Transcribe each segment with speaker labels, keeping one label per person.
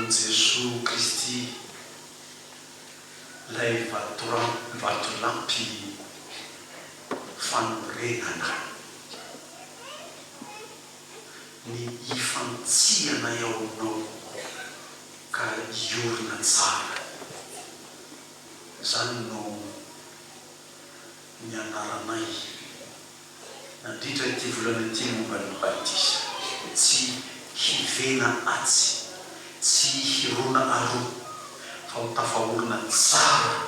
Speaker 1: amin'y Jesosy Kristy ilay vatolampy fanorenana ny ifantsiana eo aminao ka iorina tsara. Zany no ny anaranay nandritra ty volana ty momba ny batisa, tsy hivena atsy, tsy hirona aroa, fa ho tafahorona tsara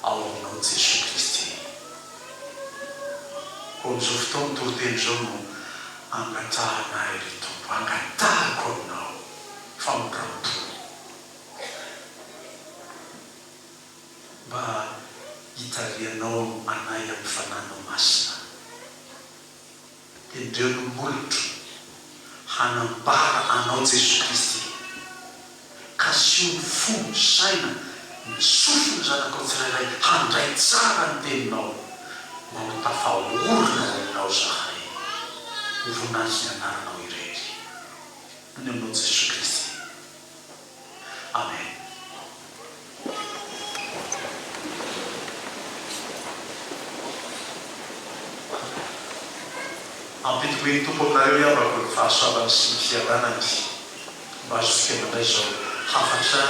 Speaker 1: ao aminao Jesosy Kristy. Ko amin'izao fotoana toroteny zao no angatrahanay ry Tompo, angatahako aminao famorampo mba hitarianao anay amin'ny fanano masina. Indreo no molotro hanambara anao Jesosy Kristy, ka sio ny fombo saina ny sofiny zanakao tsirairay handray tsara ny teninao mba ho tafahorona aminao zahay ho vonazy ny anaranao irery ny aminao Jesosy Kristy. Amen. Ampitiko ny Tompo aminareo iavako ny fahasoavany sy ny fiadanany mba azontsika mandray zao hafatra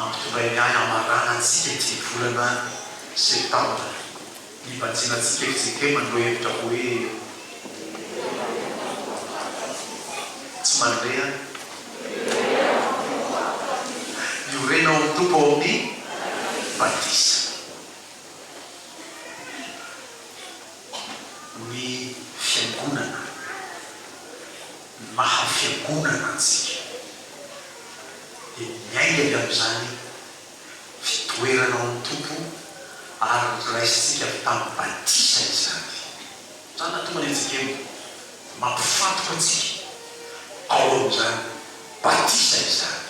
Speaker 1: ampitondray ny ahy amarana antsika ty volana septambra nibanjina tsikekitsike mandro hevitra hoe tsy mandeha iorenao ny Tompo ao amin'ny batisa. Ny fiangonana mahafiangonana antsika dia miaingany amin'izany fitoeranao ny Tompo ary raisitsika tamin'ny batisa izany. Zany natonga ny antsika mampifantoka antsika ao amin'izany batisa izany.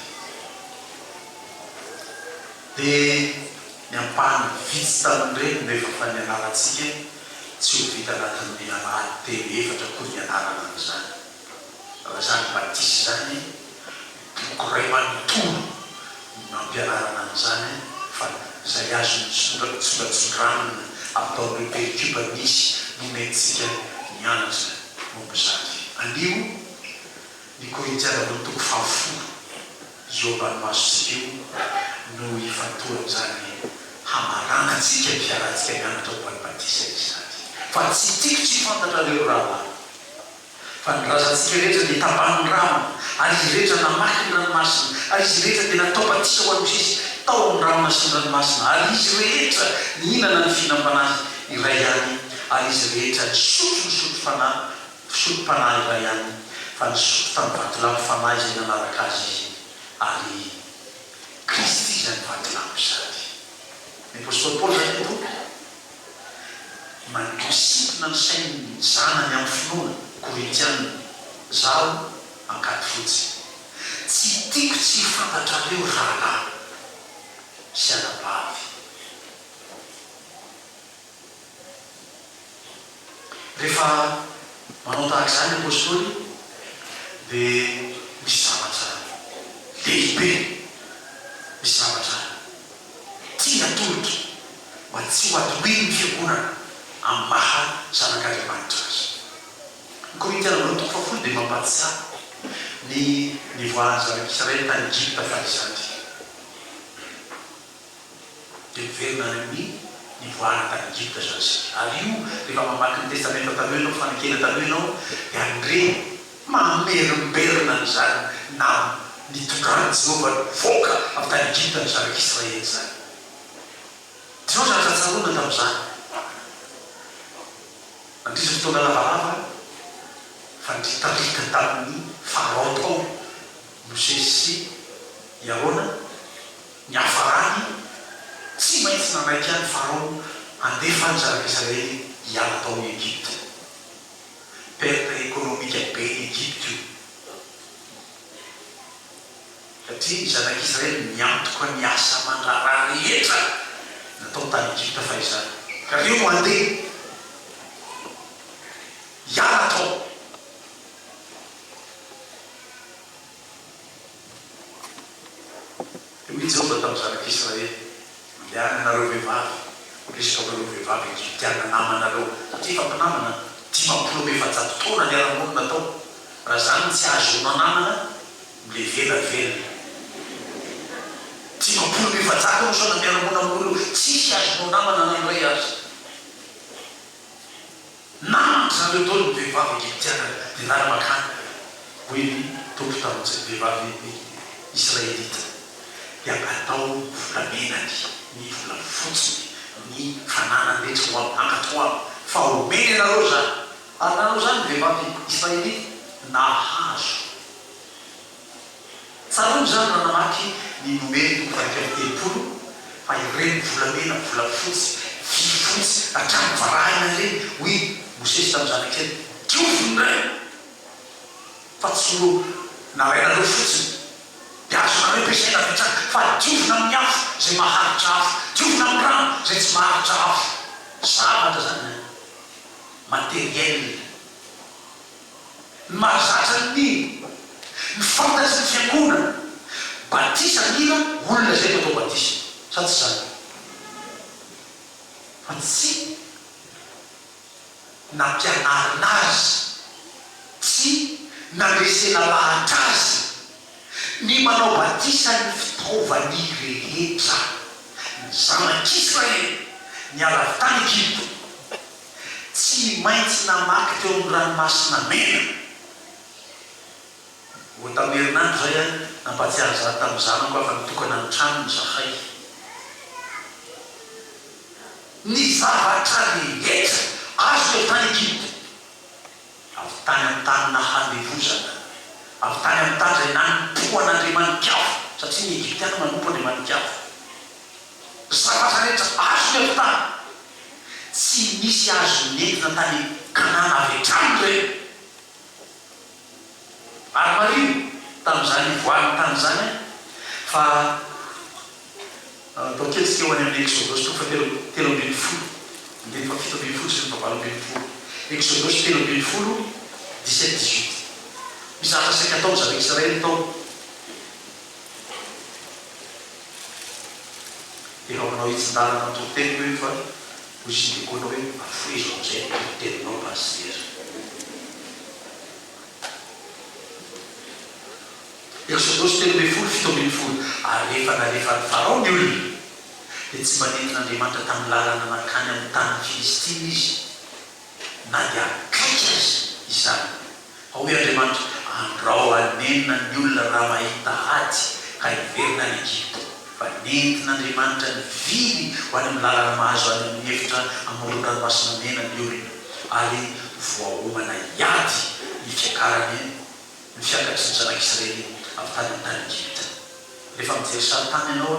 Speaker 1: Dia ny ampahany vitsy tamin'ireny nefa fa ny anarantsika tsy ho vita anatin'ny anaty teny efatra koa ny anarana amin'izany. Raha zany batisa zany boky ray manontolo mampianarana an'izany fa izay azo tsongatsongranana ataon'ireo perikuba misy nomentsika nianatra momba zany. Anio ny Korintiana no toko fahafolo io ambanimasontsika io no ifantohany zany hamarana antsika mpiaratsika mianatra momba ny batisa izany. Fa tsy tiako tsy fantatra reo raha fa ny razantsika rehetra dia taban'ny rano ary izy rehetra namaky ny ranomasina ary izy rehetra dia natao batisa ho an'ny sisy tao amin'ny ranona sy ny ranomasina ary izy rehetra nihinana ny fihinam-panahy iray ihany ary izy rehetra nisotro ny sotro-panahy iray ihany fa nisotro tamin'ny vatolampy fanahy izay nanaraka azy ary Kristy izany vatolampy zany. Ny apôstôly Paoly zany to manosimpona ny sainy zanany amin'ny finoana Korintiana zaho angady fotsy. Tsy tiako tsy fantatrareo rahalahy sy anabavy. Rehefa manao tahaka izany apôstôly dia misy zavatra lehibe, misy zavatra tia atolotra mba tsy ho adoiny ny fiangonana amin'ny maha zanak'Andriamanitra azy. Ny Korintiana voalohany toko fahafolo dia mampatisa ny nivoahan'ny zanak'Israely tany Egypta fahizany. Dia miverina any amin'ny nivoahana tany Egypta zany sika. Ary io rehefa mamaky ny testamenta taloha ianao, fanekena taloha ianao, dia andre mamerimberina n'izany na nitondrany Jehovah voaka avy tany Egypta ny zanak'Israely zany. Tsy zao zavatra tsaroana tamin'izany. Nandritra fotoana lavalava fa nitarika tamin'ny Farao tao Mosesy sy Arona ny hafarany tsy maintsy nanaiky any Farao andefa ny zanak'Israely hiala tao Egypte. Perte économique be ny Egypte io satria ny zanak'Israely miantoka ny asa mandrarah rehetra natao tany Egypte fa izany. Ka reo mandeha hiala tao anareo vehivavy resaka amareo vehivavy tiana namanareo satria fampinamana 50 taona ny ara-monina tao raha zany tsy azonao namana le velavelona 50 no sona miara-mona amin'olo tsisy azonao namana nandray azy namana zareo tao ny vehivavy egiptiana dia nara-makany hoe ny tompo tamin'izay vehivavy israelita dia atao volamenany ny vola fotsiny ny fananandretra ho ankatro aby fa omeny anareo zany ary nanao zany vehivavy israelita nahazo tsarony zany nanamaky ny nomeny tokofaikatelopolo fa ireny volamena vola fotsy vy fotsy atramy varahina reny hoe mosesy tamin'izanakely diovony ray fa tsy olo narainareo fotsiny dia azonareo ampiasaina vetrany fa diovina amin'ny afo zay maharitra afo diovina amin'ny rano zay tsy maharitra afo zavatra zany materiel ny mahazatra ny fantasy ny fiangonana batisa nina olona zay atao batisa sa tsy zany fa tsy nampianarina azy tsy nandresena lahatra azy ny manao batisa ny fitaovany rehetra ny zanak'Israely ny alavitany Egypte tsy maintsy namaky teo amin'ny ranomasina mena ho tamerinandro zay a nampatsiary za tamin'ny zanako afa nitokana ny trano ny zahay ny zavatra rehetra azo teo tany Egypte avy tany amin'ny tany nahandevozana avy tany amin'ny tany zay nanompo an'Andriamanik'avo satria ny Egyptiana manompo Andriamanik'avo zavatra rehetra azo teo tany tsy misy azo nentina tany Kanana avy hatrany reny ary mario tamin'izany voany tany zany fa atao kely tsika ho any amin'ny Exodosy tonga fa telo ambin'ny folo ndeny fa 7 ambin'ny folo sy ny 8 ambin'ny folo Exodosy 3 ambin'ny folo 17-18 mizatra saika tao zanaka Israely tao efa manao hitsin-dalana antoteny hoe fa ho izy ndekoanao hoe afoezo am'izay teninao pasitera Exodosy 3 ambin'ny folo 7 ambin'ny folo ary rehefa nalefa ny Farao ny olona dia tsy manentin'Andriamanitra tamin'ny lalana nakany amin'ny tany Filistiny izy na dia akaiky azy izany ao hoe Andriamanitra andrao anenina ny olona raha mahita ady ka hiverina ny Egypte fa nentin'Andriamanitra ny vily ho any amin'ny lalana mahazo any amin'ny efitra amoron ranomasina mena ny olona ary voahomana iady ny fiakarany ny fiakatry ny zanak'Israely avy tany amin'ny tany Egypte rehefa mijery saritany ianao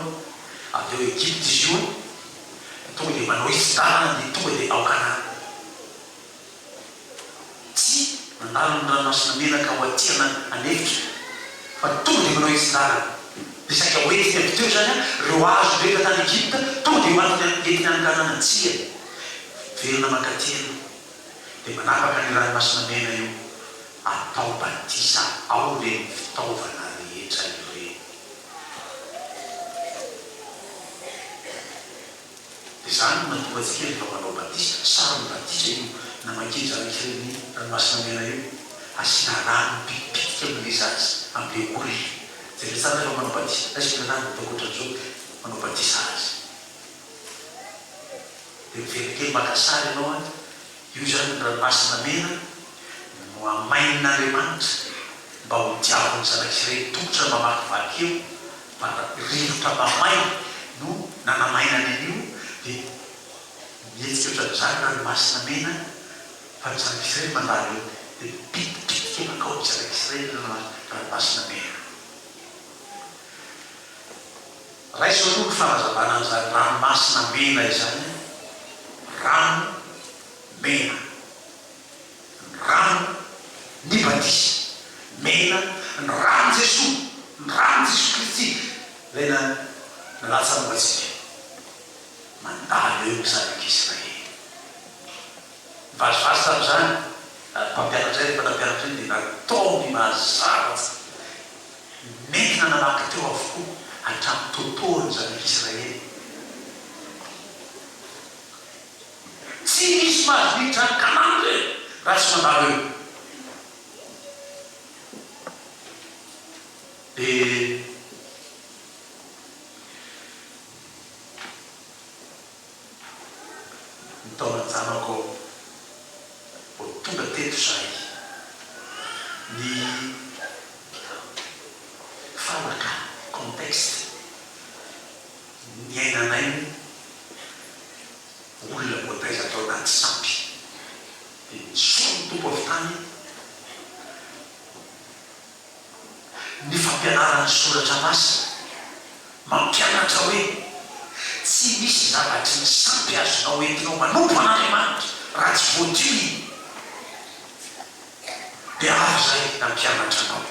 Speaker 1: avy eo Egypte izy io tonga dia manao hitsin-dalana dia tonga dia aokana tsy mandalo ny ranomasina mena ka ho atiana anefitra fa tonga dia manao hitsin-dalana dia saika hoentiny avy teo zany reo azo rehefa tany Egypte tonga dia hoentiny any-Kanana tsia verina mankatena dia manapaka ny ranomasina mena io atao batisa ao reny fitaovana rehetra ireny dia zany matonga atsika rehefa manao batisa sary batisa io namakiny zanak'Israely ranomasina mena io asina rano pipitika amin'le zazy amin'le olona zay le tsara rehefa manao batisa asina rano ataokoatran'izao manao batisa azy dia miverikely maka sary ianao any io zany ny ranomasina mena no amainin'Andriamanitra mba ho diavony zanak'Israely tongotra mamaky vaky eo mba rivotra mamaina no nanamainany an'io dia mietsika ohatran'izany ranomasina mena fa ny zanak'Israely mandalo eo dia pitipitika makao ny zanak'Israely ranomasina mena raiso aloha ny fanazavana an'izany ranomasina mena izany rano mena rano ny batisa mena ny rano Jesosy ny rano Jesosy Kristy zay nalatsa moatsika mandalo eo zanak'Israely vazivazy tamin'izany mpampianatra rehefa nampianatra iny dia natao ny mahazavatsy nentina namaky teo avokoa hatramin'ny totoany zanak'Israely tsy misy mahaziditra ny kanano reny raha tsy mandalo eo. Dia nitaona ny zanako vo tonga teto zay ny fanaka contexte ny ainanay olona voataiza atao anaty sampy dia nisolo tompo avy tany ny fampianarany soratra masina mampianatra hoe tsy misy zavatry ny sampy azonao entinao manompo an'Andriamanitra raha tsy voadio iny. Dia avy zay nampianatra anao.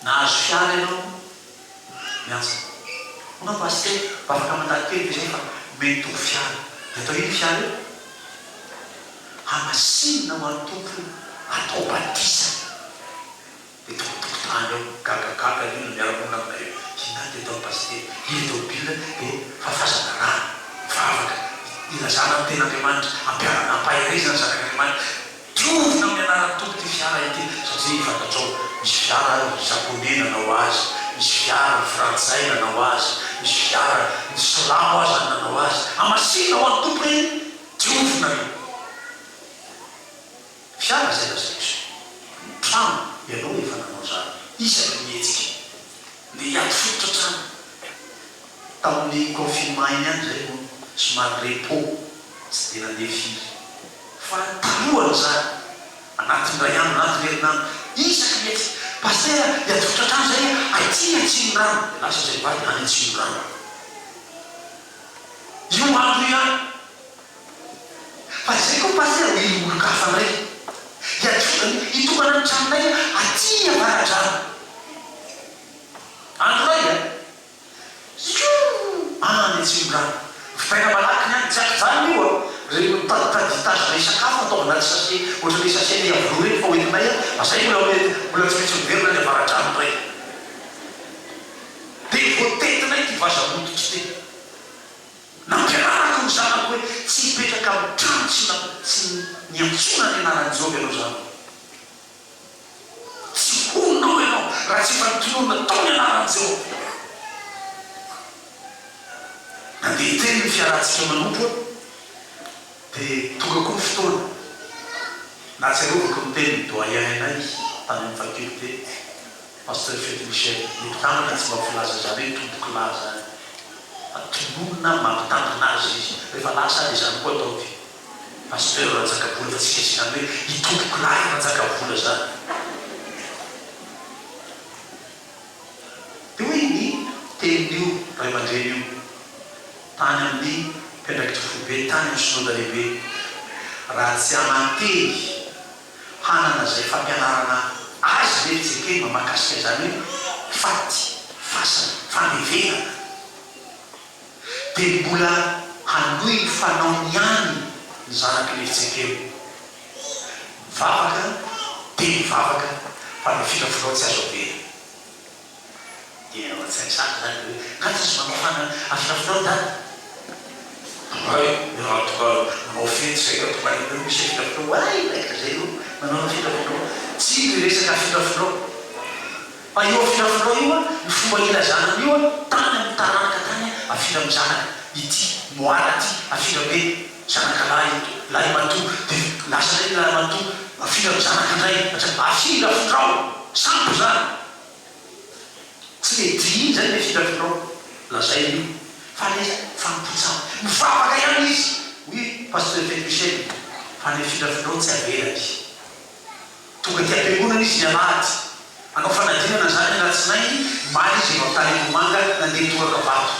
Speaker 1: Nahazo fiara ianao miasa onao paster mba afaka mandady kely dia zay fa mety ho fiara dia atao iny fiara io hamasinina ho an'ny tompo atao batisa dia tokotokotany ao gagagaga ino miaramonina aminay eo hina dia atao paster iny tobila dia fafazana rano vavaka ilazana ny ten'Andriamanitra ampiarana ampahirizana ny zanak'Andriamanitra diovina amin'ny anaran'ny tompo ty fiara ity satria fantatrao misy fiara japonais nanao azy, misy fiara frantsay nanao azy, misy fiara ny solamo azy nanao azy amasina ho an'ny tompo reny diovina io fiara zay lazaitry trano ianao efa nanao zany isaky mihetsika dia hiato fototra trano tamin'ny confinement iny any zay no somary repos tsy dia nandeha firy fa talohany zany anatin'ny ray andro anatin'ny herinandro isaky mihetsika paster hiato fototra trano zay aty atsimo rano dia lasa zay vaty any atsimo rano io andro ihany fa zay koa paster hoe olo-kafa ndray itokana ny tranonay aty avaradrano andro ray any atsimorano vitaina malaky ny any tsy aky zany io re mitaditady ray sakafo atao anaty sase ohatra le sase ny avolo reny fa oentinay azay mbola tsy maintsy miverina ny avaradrano ray dia voatetinay ty vazamototsy te nampianarako ny zanako hoe tsy hipetraka amin'ny trano tsy niantsona ny anarany Jehova ianao zany tsy hononao ianao raha tsy fantonona tao ny anarany Jehova nandeha teny ny fiarantsika manompo dia tonga koa ny fotoana na tsy arovako ny teny doyen anay tany amin'ny faculté pasteur Fety Michel nipitamana tsy mampilaza zany hoe tomboky lahy zany atononona mampitandrina azy izy rehefa lasa dia zany koa atao ty pasteur Ranjakavola fa tsika zany hoe hitomboky lahy Ranjakavola zany dia hoe ny tenin'io ray aman-dreny io tany amin'ny mpiandraikitra foibe tany amin'ny synodina lehibe raha tsy amanteny hanana zay fampianarana azy lefitsekeny mamakasika zany hoe faty fasana fanevenana dia mbola hanohy ny fanao ny any ny zanaky lefitsekeny mivavaka dia mivavaka fa ny filafinao tsy azo avena dia tsy haisaka zany hoe ngatsy azo manofana afilafinao dany manao fety zay katokany misy filafinao ay raika zay io manao filafinao tsy ny resaka filafinao fa io filafinao io ny fomba ilazanany io tany amin'ny taranaka tany afila amin'ny zanaka ity moala ty afila be zanaka lahy mato dia lasa zay lahy mato afila amin'ny zanaka indray afila findrao sampo zany tsy mety iny zany le filafinao lazay io fa le fampotsana mivavaka ihany izy hoe pasteur Fety Michel fa le filafinao tsy avelany tonga ty ampiangonana izy nianaty anao fanadinana zany anatinay maly izy efa talemomanga nandeha toraka vato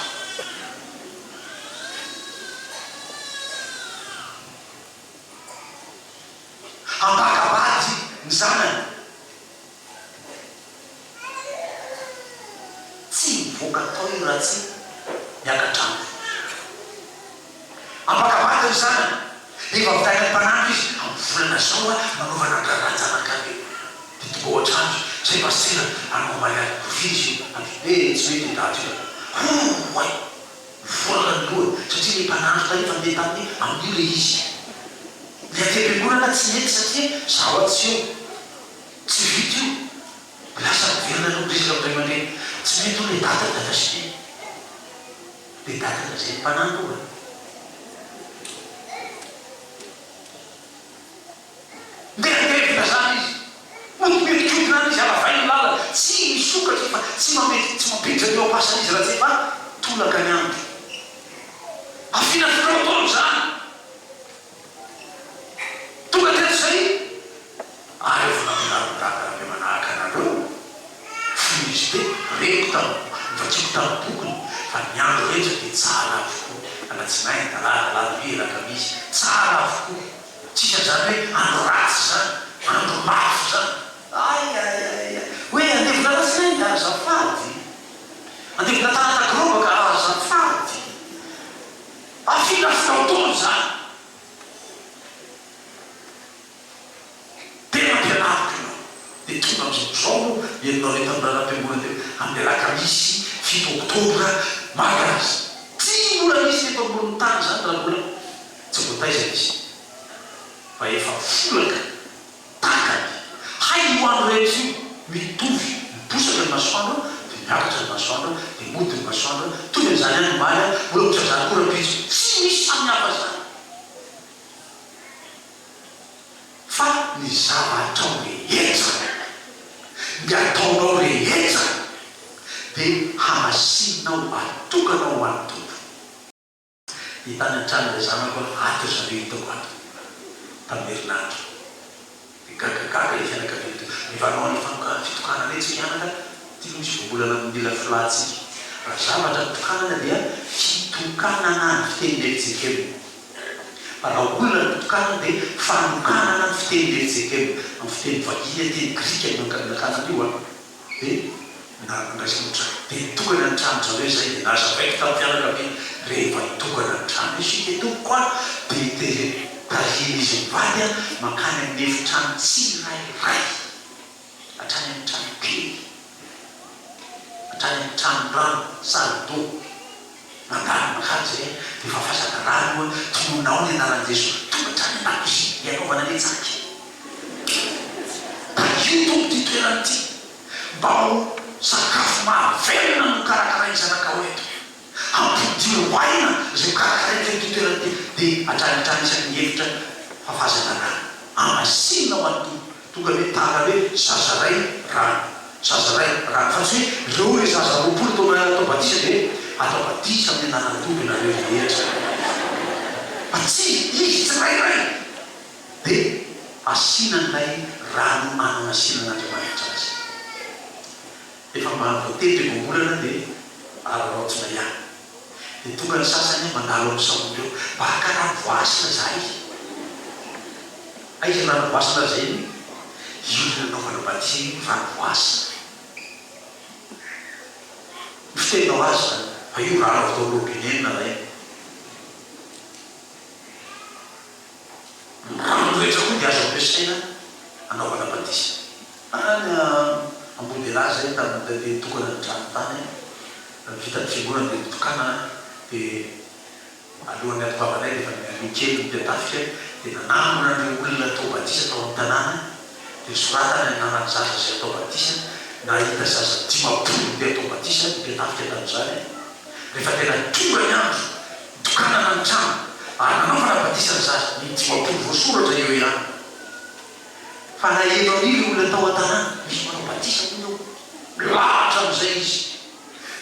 Speaker 1: ambakabady ny zanany tsy mivoaka tao io raha tsy miakatrano ambakabady ny zanany efa vitaina ny mpanandro izy amin'ny volana zao manaovana andraranjanaka io dia tonga ohatrandro zay pasteur anao malaky vizy tsy mety daty io ay tonga ny loha satria le mpanandro tarefa ndeha tamin'ny amin'io le izy le atem-piangonana tsy mety satria zahoatsy eo tsy vity io lasa miverina no resaka amin'ray aman-dreny tsy mety ho le data sy le data zay mpanandro oa ndehadevina zany izy motometikiotinany izy avavainy lala tsy misokatra fa tsy mampiditra eo ampasana izy raha tsy fa tolaka ny andro afina fitaotolo zany tonga teto zay ary efa nampinarondaka manahaka anareo fizy be reko mivatsiko tamin'ny bokony fa ny andro rehetra dia tsara avokoa alatsinainy talata elaka misy tsara avokoa tsisa zany hoe andro ratsy zany andro mafy zany aiaiaia hoe andevona latsinainy azafady andevona tanatagrobaka azafady afina fitaotolo zany tena mpianariko ianao dia tonga amizao ianao reto am'raram-piangonana teo amin'ny alakamisy 7 oktobra malaza tsy mbola misy eto ambony tany zany raha mbola tsy voataiza izy fa efa folaka takany hay hoandro rehetra io mitovy mibosaka ny masoandro dia miakatra ny masoandro dia mody ny masoandro tonga n'izany any maly mbola ohatra zany korapitso tsy misy samihafa zany fa ny zavatra rehetra ny ataonao rehetra dia hamasinao atokanao any tompo hitany an-trano le zanako ato zareo hitako ato tamin'ny herinandro dia gagagaga le fianakaviana mivanao ny fitokanana etsika anaka tia misy voambolana mila filatsika raha zavatra fitokanana dia fitokanana ny fiteny eritsekely raha olona ny fitokanana dia fanokanana ny fiteny eritsekely amin'ny fiteny vahiny teny grika nakanan'io a dia ndraisanotra dia nitokana ny trano zareo zay dia nazavaiko tamin'ny fianakaviana rehefa hitokana ny trano isika etoko a dia tarihina izy mivady a mankany amin'ny efitrano tsy rairay hatrany amin'ny trano kely hatrany amin'ny trano rano saldo mandany mankany zay dia fafasaka rano a tomonao ny anaran'i jesosy tonga trany anakozy ianaovana letsaky da io tompo ty toerany ty mba ho sakafo mahavelona no karakarainy zanakao eto ampodiro hoaina zay karakarainy ty toerany ty dia hatranitrany isany hevitra fafazana rano amasinina ho any tompo tonga hoe tara hoe zazaray rano fa tsy hoe reo le zaza roapolo atao batisa dia atao batisa amin'ny ananany tompo nareo rehetra fa tsy izy tsy rairay dia asinan'ilay rano anamasinan'andriamanitra azy efa mahavoatety vombolana dia araraotsina ihany dia tonga ny sasany mandalo amin'ny saolo eo baka rano voasina zay aiza rano voasina zay io nanaovana batisa rano voasina fitenao azy zany fa io rano atao robinenina zay rano rehetra koa dia azo ampiasaina anaovana batisa any ambody lahy zay tamin'le tokana ny trano tany vitany fiangonana dia tokanana dia alohan'ny atobavanay dia efa mikely mpiatafika dia nanamona ny olona atao batisa atao amin'ny tanàna dia soratana nanany zaza zay atao batisa nahita zaza 10 dia atao batisa mpiatafika tamin'izany rehefa tena tonga ny andro tokanana ny trano ary nanaovana batisa ny zaza ny 10 voasoratra eo ihany fa nahenao an'io olona atao an-tanàna misy manao batisa moa lahatra amin'izay izy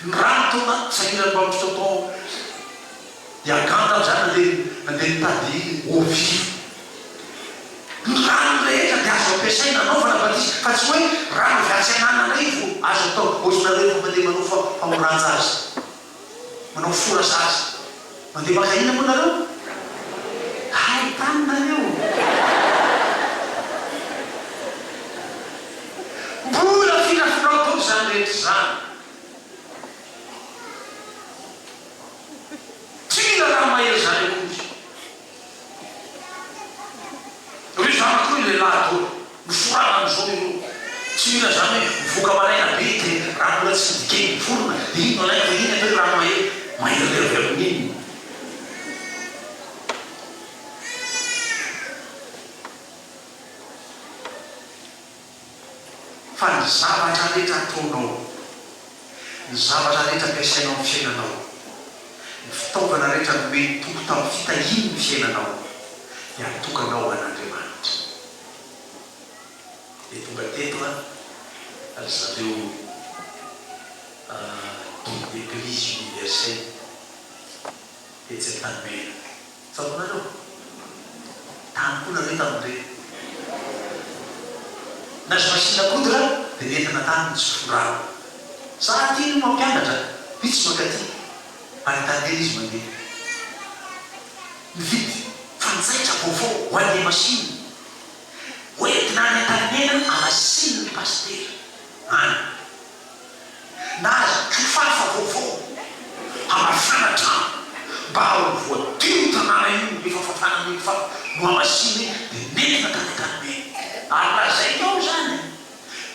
Speaker 1: ny rano tona sahirany mba mitotatao iaganta am'izany nandeha nitady ovivo ny rano rehetra dia azo ampiasaina anaovana batisa fa tsy hoe rano viatsy ananana io vo azo atao osinareo fa mandeha manao famoranja azy manao forasa azy mandeha makahina moa nareo hay taninareo mbola finafinao tao zany rehetra zany tsy mila raha mahery zany akozy hoe zanako io lehilahy to miforana am'izao io tsy mila zany hoe mivoaka maraina be dia raha mbola tsy dikeny miforona dia ino alaiko iny atao hoe raha mahery lehibe amin'iny zavatra rehetra ataonao, ny zavatra rehetra ampiasainao amin'ny fiainanao, ny fitaovana rehetra nomeny tompo tamin'ny fitahiny ny fiainanao dia atokanao an'Andriamanitra. Dia tonga teto ary zareo d'Église universelle etsy tany mena. Fanonareo tany koa nareo tamin'ireny nazo masina kodra dia nentina tany tsy forano. Sa tiany mampianatra vitsy mankaty manotany izy mandeha mividy fanjaitra vaovao ho an'ilay masiny hoentina any an-tanymena amasiny ny pastera any na azo kifafa vaovao amafana trano mba ho voadio tanàna io efa fafana ny kifafa no amasiny dia nentina tany an-tanymena. Ary lazay tao zany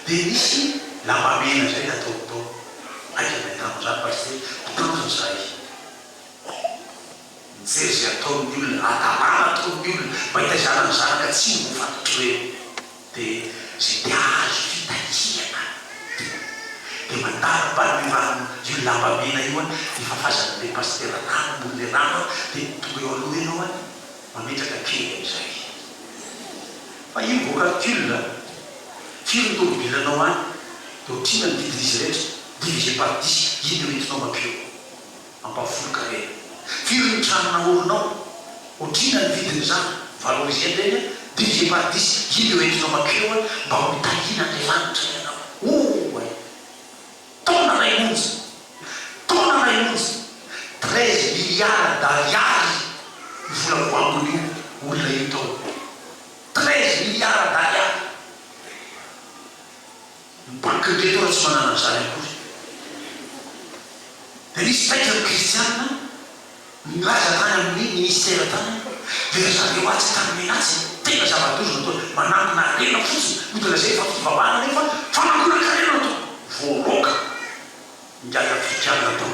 Speaker 1: dia nisy lambamena zay nataotao aika mahitano zany pastera mpitandro zay mijery zay ataon'ny olona atalana ataon'ny olona mahita zanany zanaka tsy mofatotra reo dia zay dia azo fitahiana dia mandarabany io lambamena io dia fafazan'ilay pastera rano molle rano dia tonga eo aloha ianao mametraka kely am'izay. Fa io vao calcul firy ny tomobilanao any dia otrina ny vidin'izy rehetra divisé par 10 iny rehetinao mampio ampafolo carré. Firy ny tranona oronao otrina ny vidin'izany valoriser teny divisé par 10 iny rehetinao mampio mba ho mitahina Andriamanitra ianao. Taona ray monja 13 milliards d'ariary ny vola voambony io olona io tao 13 milliards d'ariary. Ny banque ndreto tsy manana an'izany akory. Dia nisy taika ny kristianina milaza tany amin'ny ministère tany dia zareo atsy tany menatsy tena zava-dozo natao manangona arena fotsiny hodina zay efa fivavahana nefa fanangona karena atao voaloka migaga fikianana tao.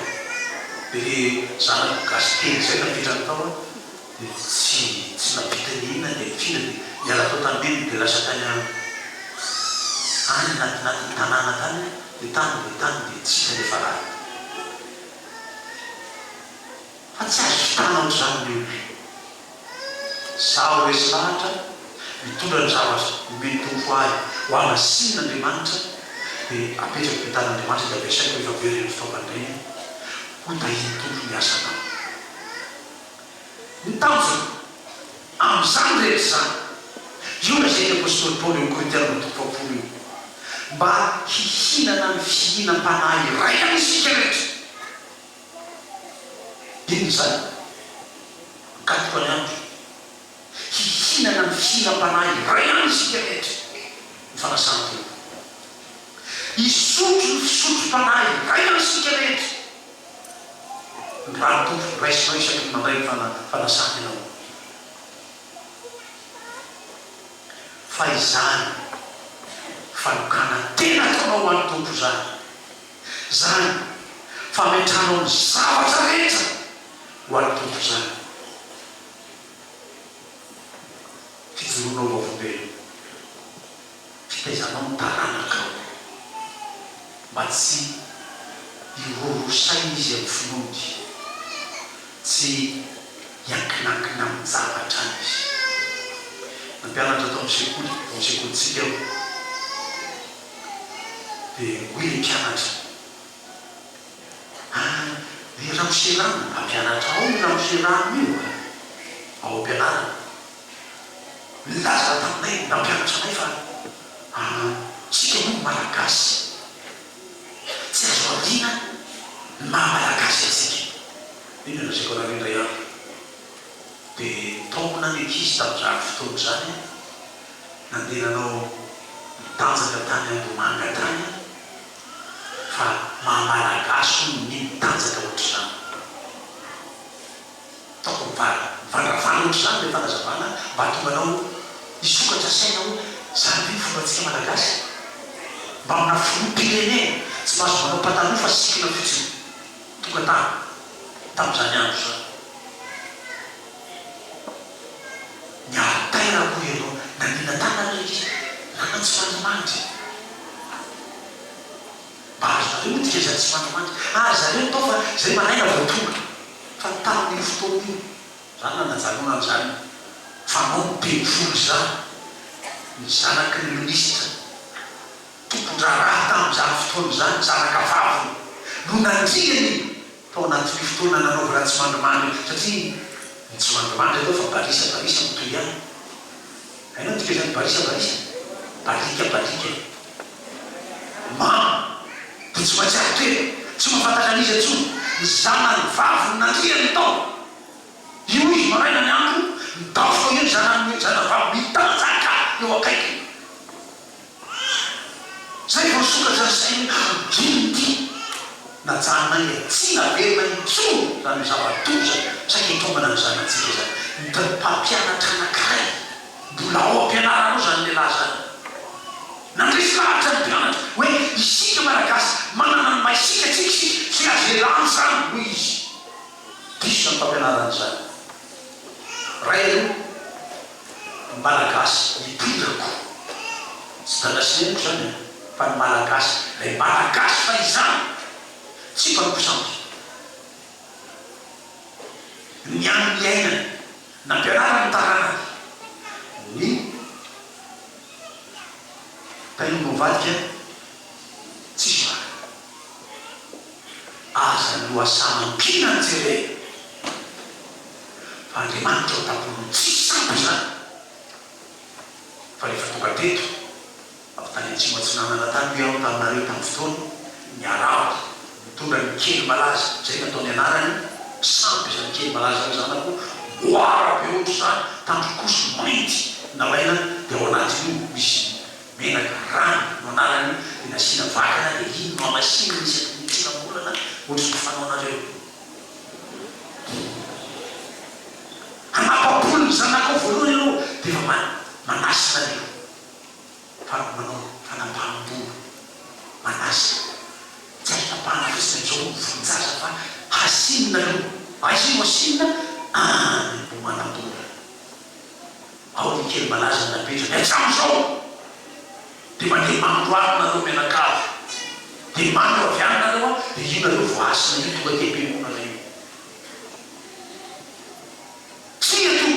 Speaker 1: Dia le zanako gasy kely zay napetrany tao dia tsy napitanina dia mifina dia miala tao tanymeny dia lasa tany any natinatin'ny tanàna tany dia tany dia tsy hita rehefa raha. Fa tsy azo fitanao zany ny olona. Zaho resy lahatra mitondra ny zavatra nomeny tompo ahy ho amasian'Andriamanitra dia apetrako ny tan'Andriamanitra dia ampiasaiko efa very ny fitaovana ho tahiny tompo ny asanao. Ny tanjona amin'izany rehetra zany io na zay ny apôstôly Paoly eo Korinthiana tompoapolo io mba hihinana ny fihinam-panahy iray amin'isika rehetra. Ino zany? Mikatoko any andro hihinana ny fihinam-panahy iray amin'isika rehetra ny fanasana tompo. Hisotro ny fisotro-panahy iray amin'isika rehetra ny rano tompo raisinao isaky ny mandray ny fanasana ianao. Fa izany fanokana tena ataonao ho an'ny tompo zany fametranao ny zavatra rehetra ho an'ny tompo zany. Fijoroanao vaovolombelona fitaizanao ny taranakao mba tsy hirorosaina izy amin'ny finody, tsy hiankinankina amin'ny zavatra any izy. Nampianatra tao amin'ny sekolintsika eo dia hoy ny mpianatra dia ramosirano ampianatra ao ny ramosirano io ao ampianarana milaza taminay nampianatra anay fa tsika moa malagasy tsy azo adina ny maha-malagasy atsika. Ino nazako anareo indray andro dia taomina ny ankizy tamin'izany fotoana zany nandehananao mitanjaka tany Andomanga tany fa maha-malagasy ny mitanjaka ohatr'izany. Taoko mivandravana ohatr'izany le fanazavana mba tonganao hisokatra sainao zany ve fombantsika malagasy mba amina filoham-pirenena tsy mahazo manao pataloha fa sikina fotsiny tonga tany tamin'izany andro zany. Niarataina koa ianao nanina tana raiky rana tsy manimandry tikeza tsy mandramandry zareo tao fa zay manaina voatonga fa tamin'ny fotoana io zany nanajanona an'izany fanao mipelifolo zany ny zanaky ny minisitra tompondraraha tamin'izany fotoana zany zanaka vaviny no nandriany tao anatin'ny fotoana nanaovana tsy mandramandry satria ny tsy mandramandry atao fa barisa mitoy ihany hainao tikezany barisa balika mama dia tsy mahatsiaro toera tsy mahafantatra an'izy antsony ny zanany vaviny nandriany tao io izy maraina ny andro midafoka io zanany vavy mitanjaka eo akaiky zay vao sokatra ny sainy dinity najanona i tsy naverina intsony zany zava-doza saika itombana ny zanatsika zany mpampianatra anankiray mbola ao ampianarana zany lehilahy zany nandresy lahatra ny mpianatra hoe isika malagasy manana ny maisika tsika tsy azelany zany hoy izy diso ny mpampianarana zany ray aloha malagasy mipindrako tsy danasineko zany fa ny malagasy lay malagasy fa izany tsy mpampisamby ny amin'ny ainany nampianarana ny tarana ny taino mivadika tsisy vaka aza loasamampina ny jere fa andriamanitra ao tampony tsisy sampy zany fa rehefa tonga teto aby tany antsimo atsinanana tany hoe ao taminareo tamin'ny fotoana ny arabo mitondra ny kely malaza zay nataony anarany sampy zany kely malaza zanako oara be ohatra zany tandrikoso mainty nalaina dia ao anatin'io misy menaka rano no anarany dia nasiana vakana dia ino no amasina misy mitsinambolana ohatra ny fanaonareo anapaboly ny zanako voalohany aloha dia efa manasina reo fa manao fanapaham-bolo manasina tsy azo tapahana fosiny zao vonjaza fa hasinina aloha aizino asinina bo manam-bola ao ny kely malaza napetraka atram'izao dia mandeha mandroaro nareo menakavo dia mandro aviana nareo dia io nareo voasina io tonga tebemonareo tsy ato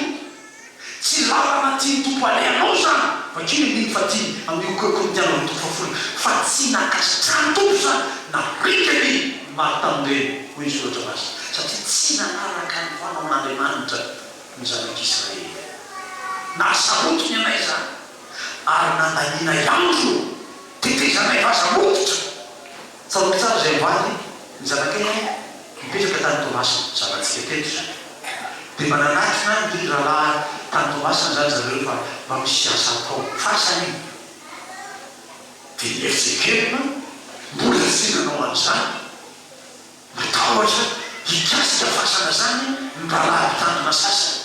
Speaker 1: tsy lalana tiany tompo aleanao zany vakiny miny fa tia amin'ny kokotianao ny tompo fafolo fa tsy nakasitrany tompo zany na rikany maro tamin'ireny hoy izy loatra mazy satria tsy nanaraka ny fanaon'andriamanitra ny zanak'Israely nasarotony anay zany ary nandaniana iandro tetezanay vazamototra tsaroky tsara zay mivady ny zanakay mipetraka tany Tomasina zanatsika teto dia mananatona ny rahalahy tany Tomasina zany zareo fa mba misy asa atao fasany dia niefitsekerina mbola tsenanao an'izany matahotra hikasika fasana zany ny rahalahy mpitandrina sasany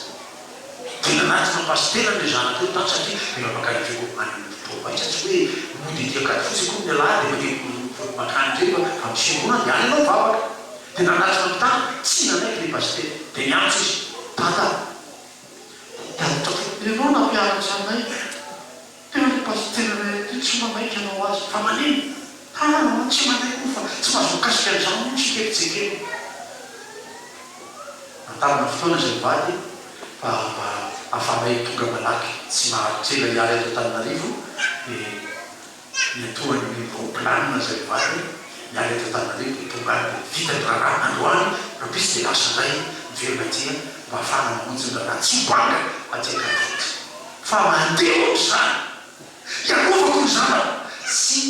Speaker 1: dia nanatina pastera ny zanakeo tany satria efa makanyfeko anyprovinsa tsy hoe modidiakady fotsy koa ny alahy dia makeko makanyndreo fa mifiangona dia any anao vavaka dia nanatina mitany tsy nanaiky le pastera dia niantso izy tata ianao nampianatra anay tena le pastera ty tsy manaiky anao azy fa manino tananao tsy manaiky koa fa tsy mahazo kasika an'izany tsy kekitsekely antamina fotoana zay mivady fa afanay tonga malaky tsy mahatsela iary ato Antananarivo dia niatoany roplanina zay mivady miary ato Antananarivo dia tonga any vita ny raharaha androany rapisy dia lasa indray miverina tia mba ahafahana mamonjy ny raharaha tsy banga atiaka ny fotsy fa mandeha ohatry zany iarovako ny zanako sy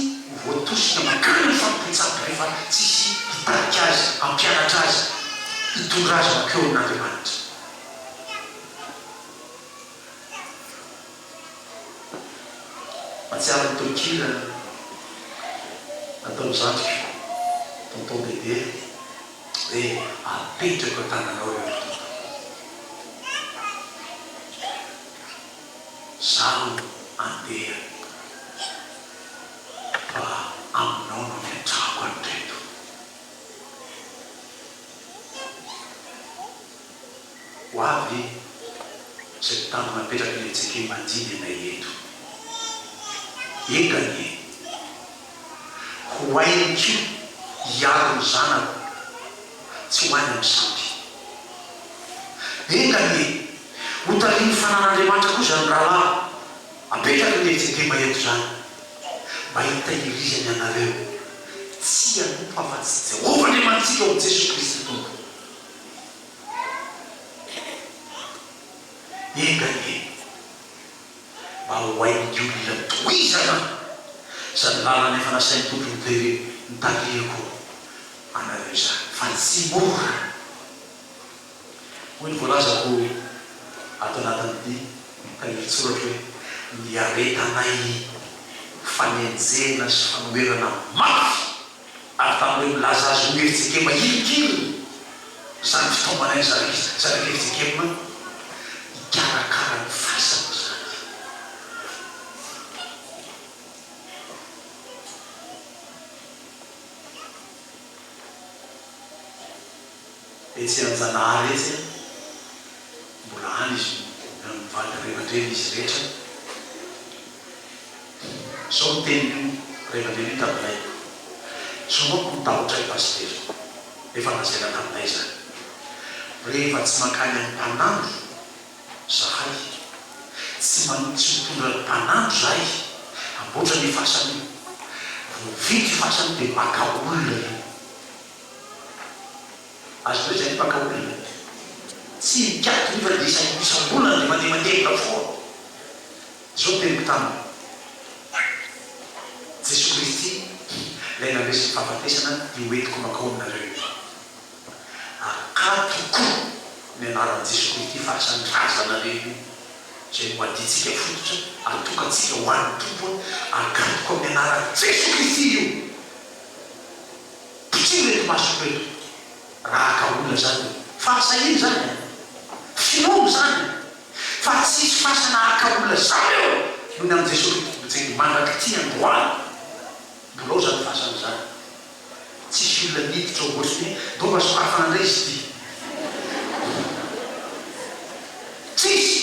Speaker 1: voatosika makany ny fampitsampy rehefa tsisy hitariky azy ampianatra azy hitondra azy makeo amin'Andriamanitra matsiaro ny tokila natao mizanjika tonton bebe hoe apetrako an-tananao eo zaho andeha fa aminao no miantrako an'reto ho avy zay tany mapetraky ny tsike mandiny anay eto ekany ho ainy kio hiaro ny zanako tsy hoany amin'ny sampy. Engany hotariny fanan'Andriamanitra koa zany rahalahy apetraka ny hevitsekema eto zany mba hitahirizany anareo tsy hanompo afa-tsy Jehovah Andriamantsika ao Jesosy Kristy tompo. Engany mba hoain'ny olona toizana zany lalana efa nasain'ny tompo nitarihako anareo zany fa tsy mora. Hoy ny voalazako ato anatin'ny taniritsoratra hoe ny aretanay fanenjena sy fanoerana mafy ary tamin'ireo milaza azy ho hevitsekema ilikiliny zany fitaomanay zany hevitsekema hikarakara ny fasana zany. Etsy anjanahary etsy mbola any izy mivaly rehevatreny izy rehetra. Zao ny teny rehevatreny taminay zao manko mitahotra ny pastera efa nazaina taminay zany rehefa tsy mankany amin'ny mpanandro zahay tsy mitondra ny mpanandro zahay amboatra ny fasany vovidy fasany dia maka olona io azo hoe zay ny maka olona tsy mikato iva dia isambolana dia mandeha foa. Zao teny taminy Jesosy Kristy ilay naresy fahafatesana io entiko makao aminareo akatoko ny anaran'i Jesosy Kristy fahasan'ny razanareo zay moaditsika fototra atokatsika ho an'ny tompo akatoko amin'ny anaran'i Jesosy Kristy io pitsiny reto maso reto raha ka olona zany fahasahiny zany finomo zany fa tsisy fasana aka olona zany eo nohony amin'ny Jesosy Kristy mandraky ty androany mbola ao zany fasana zany tsisy olona niditra ao ohatrany hoe dova sorafana ndray izy ty tsisy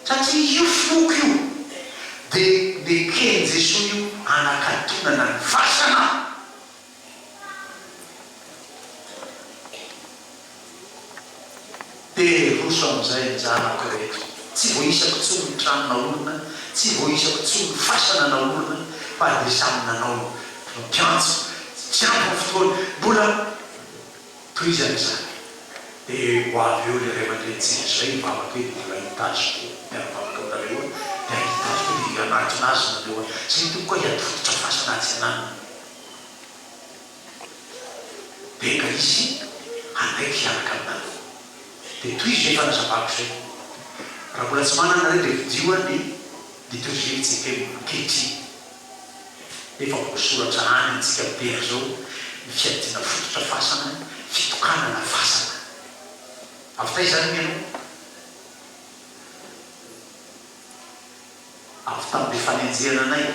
Speaker 1: satria io foko io dia nekeny Jesosy io anakatonana ny fasana. Dia roso amin'izay ny zanako rehetra tsy voaisako tsony ny tranona olona tsy voaisako tsony ny fasana na olona fa dia samy nanao mpiantso tsy ampy ny fotoana mbola toizany zany. Dia ho avy eo le rehevatretsika zay mivavaka hoe dia mbola hitazoko miaravavaka aminareo dia hitazoko dia anatina azy nareo zay toko koa hiady fototra fasana atsy anany dia ka izy anaiky hiaraka aminareo. Dia toy izy efa nazavako zay raha mbola tsy manana re dia vidioa ny liturgie tsika mikehitriny efa voasoratra any antsika bera zao ny fiadiana fototra fasana fitokanana fasana avy tay zany mianao avy tamin'le fanenjehana anay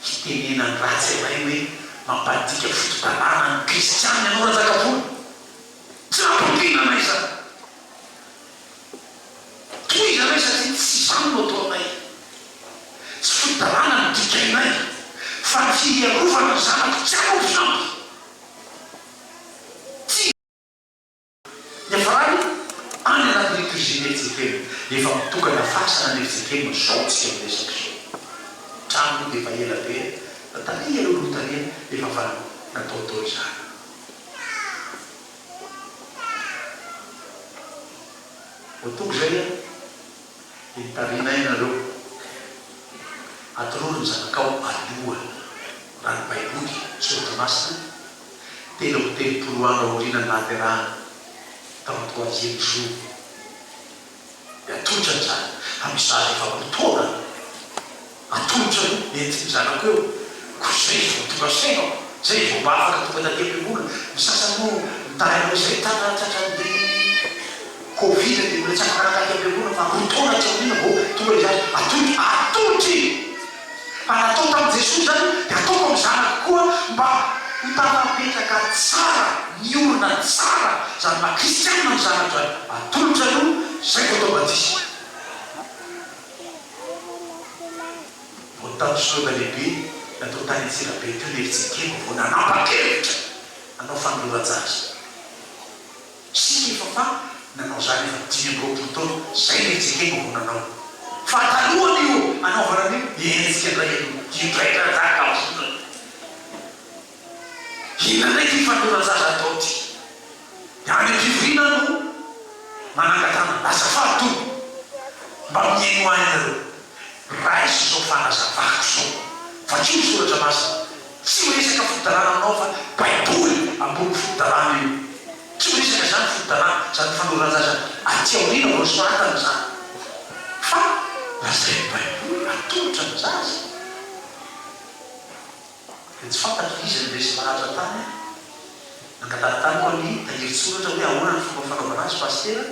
Speaker 1: hitenena ny ratsy anay hoe mampadika fototanana ny kristiany ianao razakapolo tsy nampampiana anay zany toy zanay satria tsy zany no atao anay tsy fototanana ny dikainay fa ny fiarovana ny zanako tsy ampy sampy tsy nefarany any anaty liturgie netsekemy efa mitokana fasana netsekemy zao tsika miresaka zao trano dia efa ela be taria aloha lotaria efa fa nataotao izany. Otoko zay hitarinay nareo atorory ny zanakao aloha raha ny baiboly soratra masina telo ho telopolo andro aoriana naterahana tamin'ny troisième jour dia atolotra ny zany amizazy efa fotoana atolotra entiny zanako eo ko zay vao tonga sainao zay vao mba afaka tonga taty am-piangola misasany moa mitahainao izay tratran'ny Covid dia mbola tsy afaka nataty am-piangola fa fotoana tsy aoriana vao tonga izazy atolotry fa natao tamin'i Jesosy zany dia ataoko amin'ny zanako koa mba hitanapetraka tsara miorina tsara zany maha kristianina ny zanako zany atolotra aloha zay vao atao batisy vao tamin'ny soda lehibe natao tany Antsirabe teo nevitsikely vao nanapa-kevitra anao fanoloran-jaza sika efa fa nanao zany efa 5 taona zay nevitsikely vao nanao fa talohany io anaovana an'io ensika ndray idraidraraka avona ina ndraiky fanoloran-jaza atao ty dia any am-pivoriana no manangatana azafady to mba miaino any nareo raha isy zao fanazavako zao fa tsy ho soratra masina tsy ho resaka fodarana aminao fa baiboly ambony fodarana io tsy ho resaka zany fodarana zany fanoloran-jaza aty aoriana vao soratana zany fa lazay baiboly atolotra ny zaza dia tsy fantatro izy ny resy maratra tany nangatana tany koa ny tahirin-tsoratra hoe ahoana ny fomba fanaovana azy pastera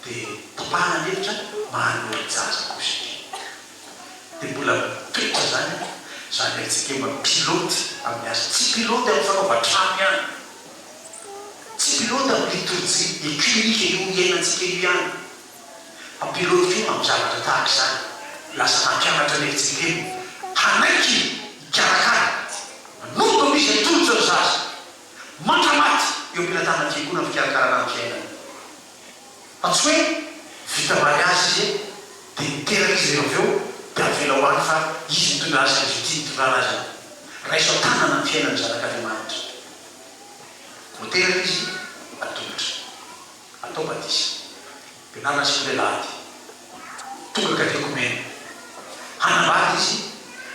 Speaker 1: dia tapahana nevitra manoloran-jaza kozy dia mbola toetra zany zany aitsika mba piloty amin'ny azy tsy piloty amin'ny fanaovan-trano ihany tsy piloty amin'ny liturgie écumenique io iainantsika io ihany fa piloty io amin'ny zavatra tahaka zany lasa nampianatra nevitsika io hanaiky ikarakara manoto misy atolotra ny zaza mandramaty eo ampilatana fiangonana fikarakarana ny fiainana fa tsy hoe vita mariazy izy dia niteraka izy eo aveo dia avela ho any fa izy mitondra azy azy ty mitondrana azy raiso tanana ny fiainany zanak'Andriamanitra voateraka izy atolotra atao batisa mpianarana sy lelahady tonga katekomena hanambady izy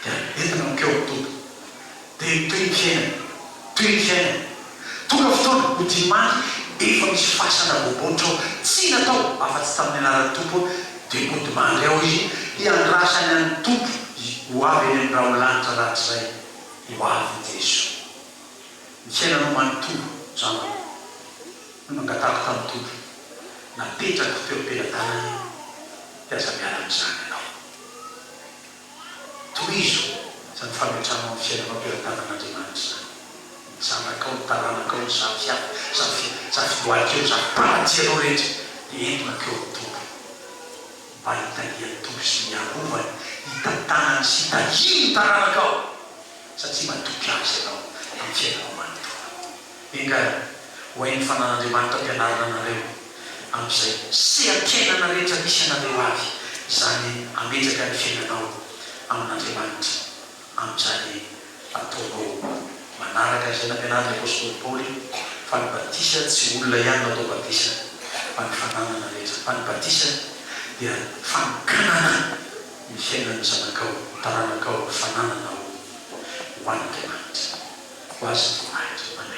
Speaker 1: dia entina mikeo mitombo dia toy ny fiainana tonga fotoana ho dimany efa misy fasana bobotra ao tsy natao afa-tsy tamin'ny anaran'ny tompo dia modimandry ao izy hiandrasany any tompo ho avy eny amin'ny raha olanitra ratsy zay ho avy Jeso ny fiainanao manotombo zany no mangatako tamin'ny tompo napetraka teo am-pelatana dia aza miala amin'izany ianao tohizo zany fametranao amin'ny fiainanao am-pelatanan'Andriamanitra zany zanakao ny taranakao ny zafidoalikeo zampanajianao rehetra dia entinakeo ny tompo mba hitalian'ny tompo sy miarovany hitantanany sy hitahiny taranakao satria matoky azy ianao amin'ny fiainanao manontolo enga ho hainy fanan'Andriamanitra ampianarana anareo amin'izay sehampiainana rehetra misy anareo avy zany ametraka ny fiainanao amin'Andriamanitra amin'izany ataonao manaraka izay nampianarana apôstôly Paoly fa ny batisa tsy olona ihany no atao batisa fa ny fananana rehetra fa ny batisa dia fanokanana ny fiainan'ny zanakao taranakao fanananao ho an'Andriamanitra ho azy ny voninahitra.